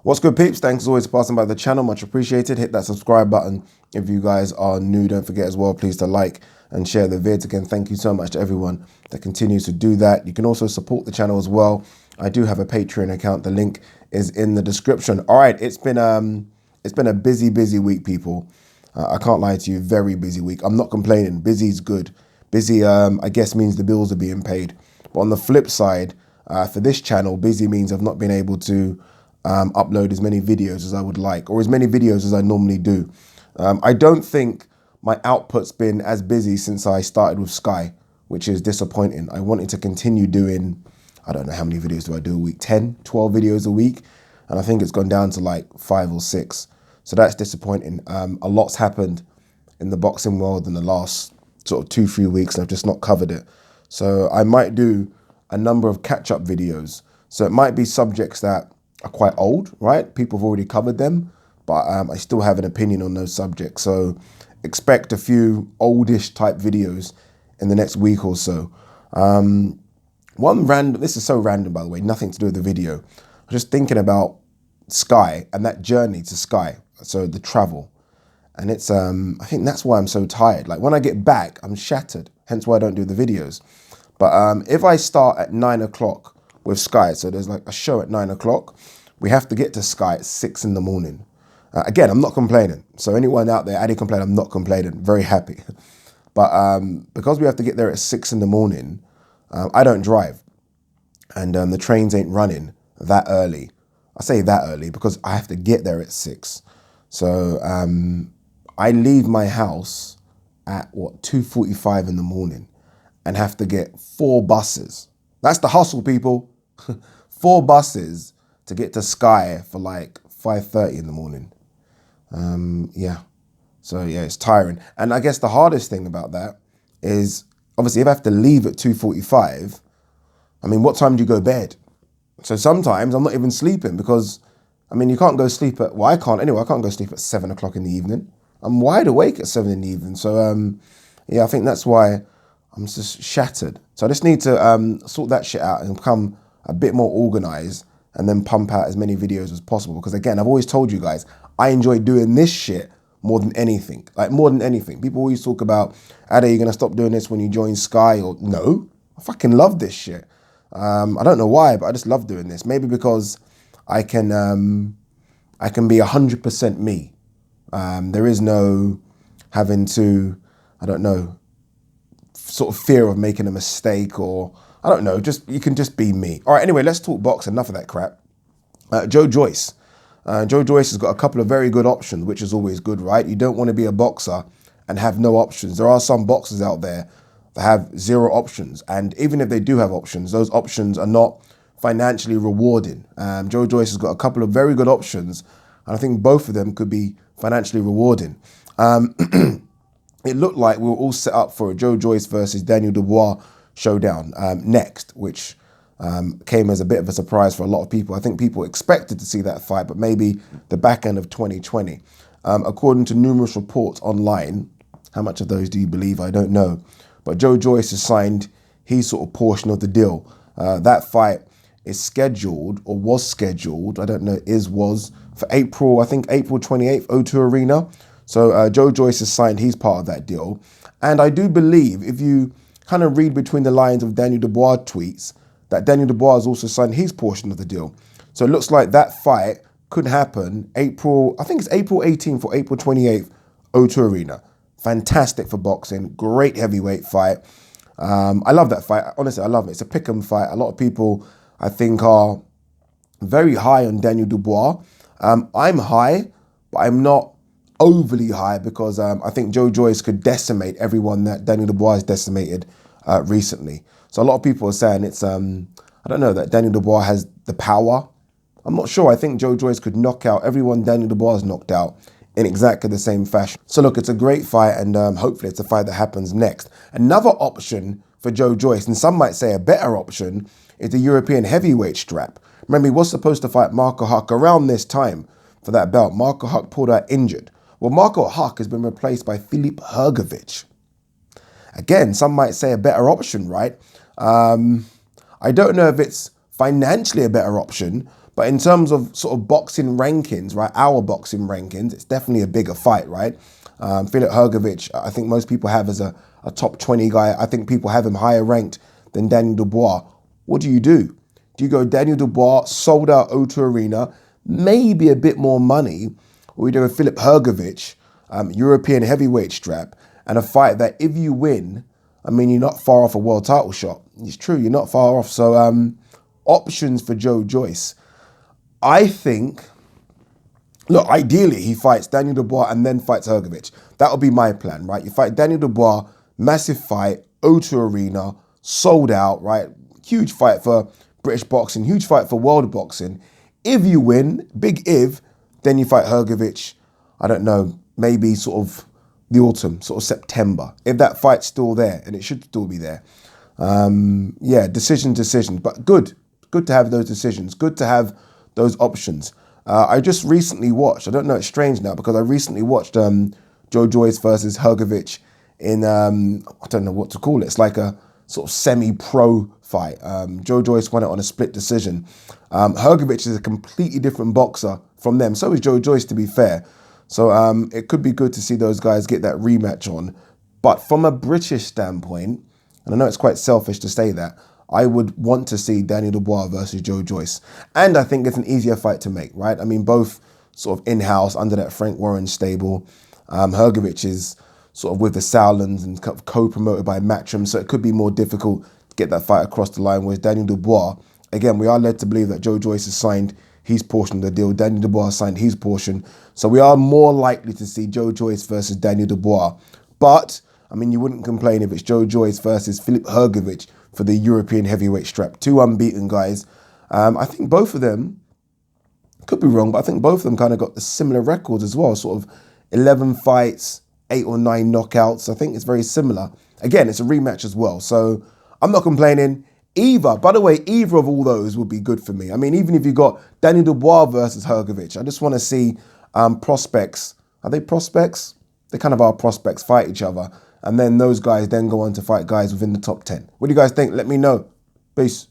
What's good, peeps? Thanks as always for passing by the channel. Much appreciated. Hit that subscribe button if you guys are new. Don't forget as well, please, to like and share the vids. Again, thank you so much to everyone that continues to do that. You can also support the channel as well. I do have a Patreon account. The link is in the description. All right, it's been a busy week, people. I can't lie to you, very busy week. I'm not complaining. Busy is good. Busy, I guess, means the bills are being paid. But on the flip side, for this channel, busy means I've not been able to upload as many videos as I would like, or as many videos as I normally do. I don't think my output's been as busy since I started with Sky, which is disappointing. I wanted to continue doing, I don't know how many videos do I do a week, 10, 12 videos a week. And I think it's gone down to like 5 or 6. So that's disappointing. A lot's happened in the boxing world in the last sort of 2-3 weeks, and I've just not covered it. So I might do a number of catch-up videos. So it might be subjects that are quite old, right? People have already covered them, but I still have an opinion on those subjects. So expect a few oldish type videos in the next week or so. This is so random, by the way, nothing to do with the video. I'm just thinking about Sky and that journey to Sky. So the travel. And it's, I think that's why I'm so tired. Like when I get back, I'm shattered. Hence why I don't do the videos. But if I start at 9 o'clock with Sky, so there's like a show at 9 o'clock, we have to get to Sky at 6 in the morning. Again, I'm not complaining. So anyone out there, any complain, I'm not complaining. Very happy. But because we have to get there at 6 in the morning, I don't drive. And the trains ain't running that early. I say that early because I have to get there at 6. So I leave my house at 2:45 in the morning and have to get 4 buses. That's the hustle, people. 4 buses to get to Sky for like 5:30 in the morning. Yeah. So yeah, it's tiring. And I guess the hardest thing about that is obviously if I have to leave at 2:45, I mean, what time do you go to bed? So sometimes I'm not even sleeping because, I mean, you can't go sleep at, well, I can't anyway, I can't go sleep at 7 o'clock in the evening. I'm wide awake at 7 in the evening. So yeah, I think that's why I'm just shattered. So I just need to sort that shit out and become a bit more organized and then pump out as many videos as possible. Because again, I've always told you guys, I enjoy doing this shit more than anything. Like more than anything. People always talk about, Ade, you're going to stop doing this when you join Sky? Or no, I fucking love this shit. I don't know why, but I just love doing this. Maybe because I can be 100% me. There is no having to, I don't know, sort of fear of making a mistake or, I don't know, just you can just be me. All right, anyway, let's talk box. Enough of that crap. Joyce. Joyce has got a couple of very good options, which is always good, right? You don't want to be a boxer and have no options. There are some boxers out there that have 0 options. And even if they do have options, those options are not financially rewarding. Joyce has got a couple of very good options, and I think both of them could be financially rewarding. It looked like we were all set up for a Joyce versus Daniel Dubois showdown next, which came as a bit of a surprise for a lot of people. I think people expected to see that fight, but maybe the back end of 2020. According to numerous reports online, how much of those do you believe? I don't know. But Joyce has signed his sort of portion of the deal. That fight is scheduled, or was scheduled, I don't know, was, for April, I think April 28th, O2 Arena. So Joyce has signed his part of that deal. And I do believe, if you kind of read between the lines of Daniel Dubois tweets, that Daniel Dubois has also signed his portion of the deal. So it looks like that fight could happen April, I think it's April 18th or April 28th, O2 Arena. Fantastic for boxing, great heavyweight fight. I love that fight. Honestly, I love it. It's a pick'em fight. A lot of people, I think, are very high on Daniel Dubois. I'm high, but I'm not overly high because I think Joyce could decimate everyone that Daniel Dubois has decimated recently. So a lot of people are saying it's, I don't know, that Daniel Dubois has the power. I'm not sure. I think Joyce could knock out everyone Daniel Dubois has knocked out in exactly the same fashion. So look, it's a great fight, and hopefully it's a fight that happens next. Another option for Joyce, and some might say a better option, is the European heavyweight strap. Remember, he was supposed to fight Marco Huck around this time for that belt. Marco Huck pulled out injured. Well, Marco Huck has been replaced by Filip Hrgovic. Again, some might say a better option, right? I don't know if it's financially a better option, But in terms of sort of boxing rankings, right, our boxing rankings, it's definitely a bigger fight, right? Filip Hrgovic, I think most people have as a top 20 guy. I think people have him higher ranked than Daniel Dubois. What do? Do you go Daniel Dubois, sold out O2 Arena, maybe a bit more money, or you do a Filip Hrgovic, European heavyweight strap, and a fight that if you win, I mean, you're not far off a world title shot. It's true, you're not far off. So options for Joyce. I think, look, ideally he fights Daniel Dubois and then fights Hrgovic. That would be my plan, right? You fight Daniel Dubois, massive fight, O2 Arena, sold out, right? Huge fight for British boxing, huge fight for world boxing. If you win, big if, then you fight Hrgovic, I don't know, maybe sort of the autumn, sort of September. If that fight's still there, and it should still be there. Yeah, decision, but good to have those decisions, good to have those options. I just recently watched, I don't know, it's strange now, because I recently watched Joyce versus Hrgovic in, I don't know what to call it. It's like a sort of semi-pro fight. Joyce won it on a split decision. Hrgovic is a completely different boxer from them. So is Joyce, to be fair. So it could be good to see those guys get that rematch on. But from a British standpoint, and I know it's quite selfish to say that, I would want to see Daniel Dubois versus Joyce. And I think it's an easier fight to make, right? I mean, both sort of in-house under that Frank Warren stable. Hrgovic is sort of with the Sauerlands and co-promoted by Matchroom, so it could be more difficult to get that fight across the line. Whereas Daniel Dubois, again, we are led to believe that Joyce has signed his portion of the deal. Daniel Dubois signed his portion. So we are more likely to see Joyce versus Daniel Dubois. But, I mean, you wouldn't complain if it's Joyce versus Filip Hrgovic for the European heavyweight strap. Two unbeaten guys. I think both of them, could be wrong, but I think both of them kind of got the similar records as well. Sort of 11 fights, 8 or 9 knockouts. I think it's very similar. Again, it's a rematch as well. So I'm not complaining. By the way, either of all those would be good for me. I mean, even if you got Daniel Dubois versus Hrgovic, I just want to see prospects. Are they prospects? They kind of are prospects, fight each other. And then those guys then go on to fight guys within the top 10. What do you guys think? Let me know. Peace.